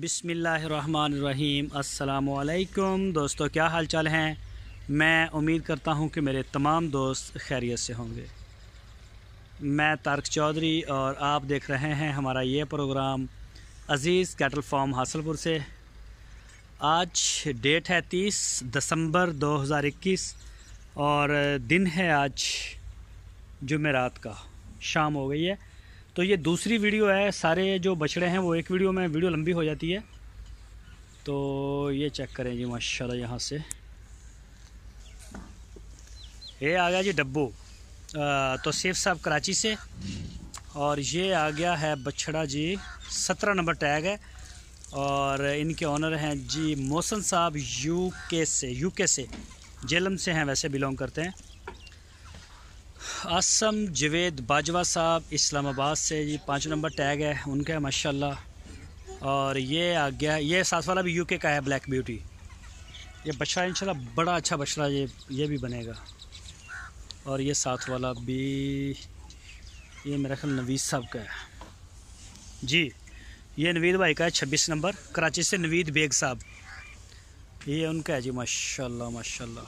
बिस्मिल्लाहिर्रहमानिर्रहीम। अस्सलामुअलैकुम दोस्तों, क्या हाल चाल हैं। मैं उम्मीद करता हूं कि मेरे तमाम दोस्त खैरियत से होंगे। मैं तारक चौधरी और आप देख रहे हैं हमारा ये प्रोग्राम अज़ीज़ कैटल फार्म हासलपुर से। आज डेट है 30 दिसंबर 2021 और दिन है आज जुमेरात का, शाम हो गई है। तो ये दूसरी वीडियो है। सारे जो बछड़े हैं वो एक वीडियो में, वीडियो लंबी हो जाती है। तो ये चेक करें जी, माशाल्लाह। यहाँ से ये आ गया जी डब्बू, तो सेफ साहब कराची से। और ये आ गया है बछड़ा जी, 17 नंबर टैग है। और इनके ऑनर हैं जी मोहसन साहब, यूके से जेलम से हैं, वैसे बिलोंग करते हैं। आसम जवेद बाजवा साहब इस्लामाबाद से जी, 5 नंबर टैग है उनका, माशाल्लाह। और ये आ गया, ये साथ वाला भी यूके का है, ब्लैक ब्यूटी। ये बछड़ा इंशाल्लाह बड़ा अच्छा बछड़ा ये भी बनेगा। और ये साथ वाला भी, ये मेरा ख्याल नवीद साहब का है जी। ये नवीद भाई का है, 26 नंबर, कराची से नवीद बेग साहब, ये उनका है जी, माशाल्लाह माशाल्लाह।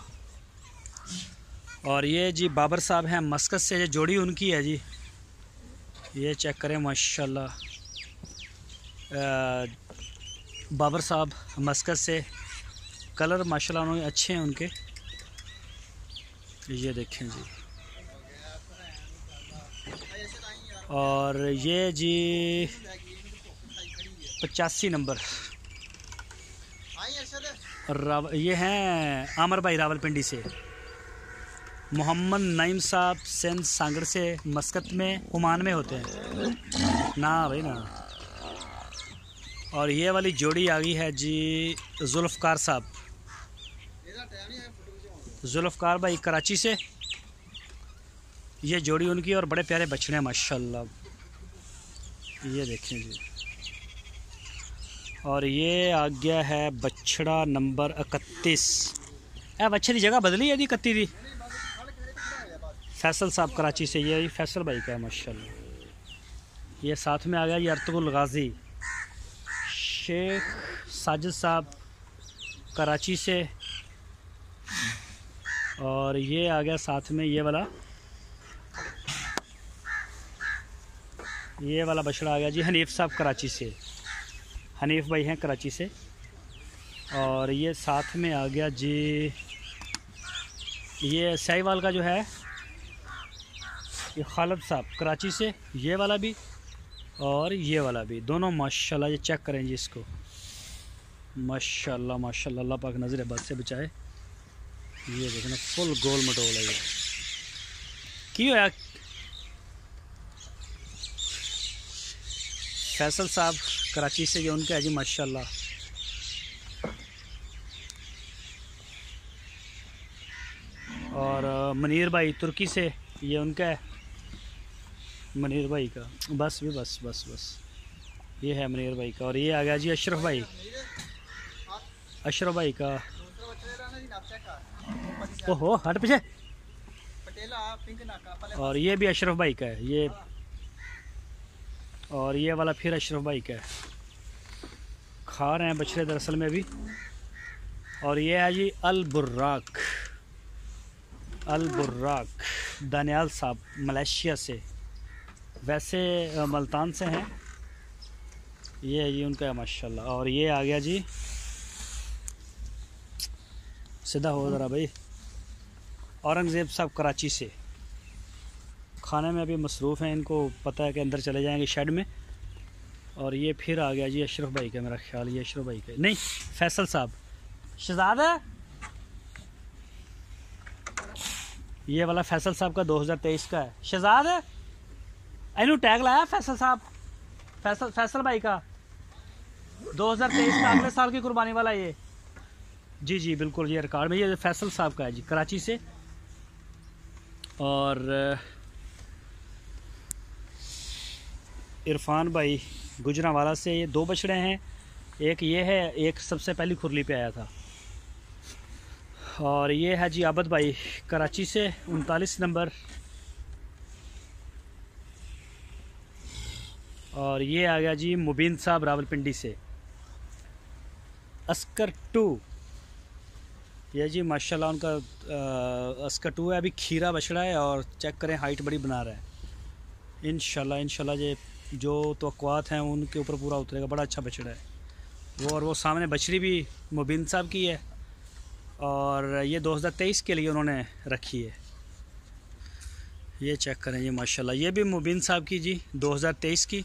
और ये जी बाबर साहब हैं मस्कत से, ये जोड़ी उनकी है जी। ये चेक करें माशाल्लाह, बाबर साहब मस्कत से। कलर माशाल्लाह उन्होंने अच्छे हैं उनके, ये देखें जी। और ये जी 85 नंबर ये हैं आमर भाई रावलपिंडी से। मोहम्मद नईम साहब सिंध सांगड़ से, मस्कत में ओमान में होते हैं ना भाई ना। और ये वाली जोड़ी आ गई है जी जुल्फ़कार साहब, जुल्फ़कार भाई कराची से। ये जोड़ी उनकी, और बड़े प्यारे बछड़े हैं माशाल्लाह, ये देखें जी। और ये आ गया है बछड़ा नंबर 31। बच्चे की जगह बदली है जी, 31 दी। फैसल साहब कराची से, ये फैसल भाई का है माशाल्लाह। ये साथ में आ गया ये अर्तुगरुल गाजी शेख साजिद साहब कराची से। और ये आ गया साथ में ये वाला बछड़ा आ गया जी हनीफ साहब कराची से, हनीफ भाई हैं कराची से। और ये साथ में आ गया जी ये साहिवाल का जो है, ये खालिद साहब कराची से, ये वाला भी और ये वाला भी, दोनों माशाल्लाह। ये चेक करें जी इसको, माशाल्लाह माशाल्लाह, अल्लाह पाक नज़र बद से बचाए। ये देखना फुल गोल मटोल है ये। की होया फैसल साहब कराची से, ये उनका है जी माशाल्लाह। और मनीर भाई तुर्की से, ये उनका है मनीर भाई का। बस ये है मनीर भाई का। और ये आ गया जी अशरफ भाई का। ओहो हट पीछे। और ये भी अशरफ भाई का है ये। और ये वाला फिर अशरफ भाई का है। खा रहे हैं बछड़े दरअसल में भी। और ये है जी अल बुर्राक दानियाल साहब मलेशिया से, वैसे मुल्तान से हैं। ये उनका है माशाल्लाह। और ये आ गया जी, सीधा हो ज़रा भाई, औरंगज़ेब साहब कराची से। खाने में अभी मसरूफ़ हैं, इनको पता है कि अंदर चले जाएंगे शेड में। और ये फिर आ गया जी अशरफ भाई का, मेरा ख्याल ये अशरफ भाई का नहीं, फैसल साहब शहजादा। ये वाला फैसल साहब का 2023 का है, शहजादा। इन्हों टैग लाया फैसल साहब, फैसल भाई का 2023 का, अगले साल की कुर्बानी वाला ये जी बिल्कुल। ये रिकॉर्ड में ये फैसल साहब का है जी कराची से। और इरफान भाई गुजरांवाला से, ये 2 बछड़े हैं। एक ये है, एक सबसे पहली खुरली पे आया था। और ये है जी आबद भाई कराची से, 39 नंबर। और ये आ गया जी मुबीन साहब रावलपिंडी से। अस्कर 2, ये जी माशाल्लाह उनका अस्कर 2 है। अभी खीरा बछड़ा है और चेक करें हाइट बड़ी बना रहा है। इंशाल्लाह ये जो तवक्कुआत हैं उनके ऊपर पूरा उतरेगा। बड़ा अच्छा बछड़ा है वो। और वो सामने बछड़ी भी मुबीन साहब की है और ये 2023 के लिए उन्होंने रखी है। ये चेक करें ये माशाल्लाह, ये भी मुबीन साहब की जी 2023 की।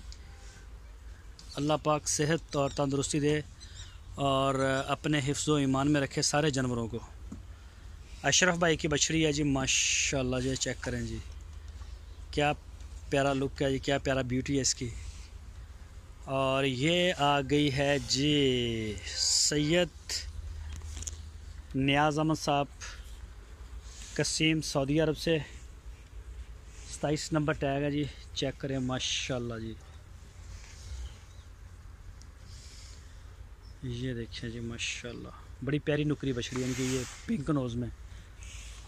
अल्लाह पाक सेहत और तंदुरुस्ती दे और अपने हिफ्ज़ो ईमान में रखे सारे जानवरों को। अशरफ भाई की बछड़ी है जी माशाल्लाह। ये चेक करें जी, क्या प्यारा लुक है जी, क्या प्यारा ब्यूटी है इसकी। और ये आ गई है जी सैयद नियाज़ अहमद साहब कसीम, सऊदी अरब से। 27 नंबर टैग है जी। चेक करें माशाल्लाह जी, ये देखिए जी माशाल्लाह, बड़ी प्यारी नुकरी बछड़ी है इनकी, ये पिंक नोज़ में।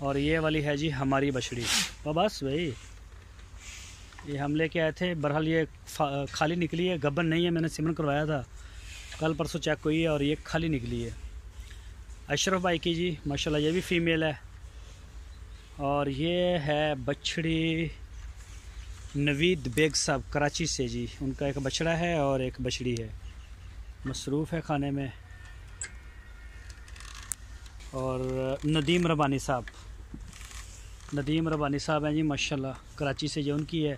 और ये वाली है जी हमारी बछड़ी। बस भाई ये हम लेके आए थे, बहरहाल ये खाली निकली है, गब्बन नहीं है। मैंने सिमन करवाया था कल परसों, चेक हुई है और ये खाली निकली है। अशरफ भाई की जी माशाल्लाह, ये भी फ़ीमेल है। और ये है बछड़ी नवीद बेग साहब कराची से जी, उनका एक बछड़ा है और एक बछड़ी है, मसरूफ़ है खाने में। और नदीम रबानी साहब हैं जी माशाल्लाह, कराची से ये उनकी है।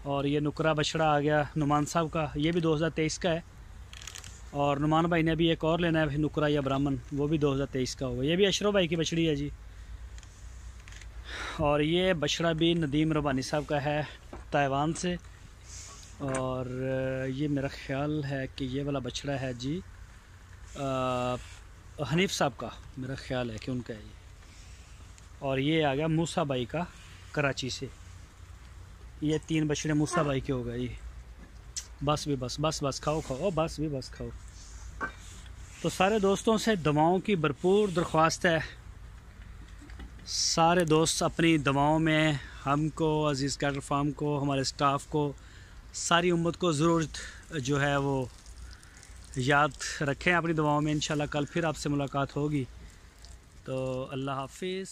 और ये नुकरा बछड़ा आ गया नुमान साहब का, ये भी 2023 का है। और नुमान भाई ने अभी एक और लेना है नुकरा या ब्राह्मण, वो भी 2023 का होगा। ये भी अशरफ भाई की बछड़ी है जी। और ये बछड़ा भी नदीम रबानी साहब का है ताइवान से। और ये मेरा ख़्याल है कि ये वाला बछड़ा है जी हनीफ साहब का, मेरा ख़्याल है कि उनका है ये। और ये आ गया मूसा भाई का कराची से। ये 3 बछड़े मूसा भाई के हो गए जी। बस खाओ बस खाओ। तो सारे दोस्तों से दुआओं की भरपूर दरख्वास्त है। सारे दोस्त अपनी दुआओं में हमको, अज़ीज़ कैटल फार्म को, हमारे स्टाफ को, सारी उम्मत को ज़रूर जो है वो याद रखें अपनी दुआओं में। इंशाल्लाह कल फिर आपसे मुलाकात होगी। तो अल्लाह हाफिज़।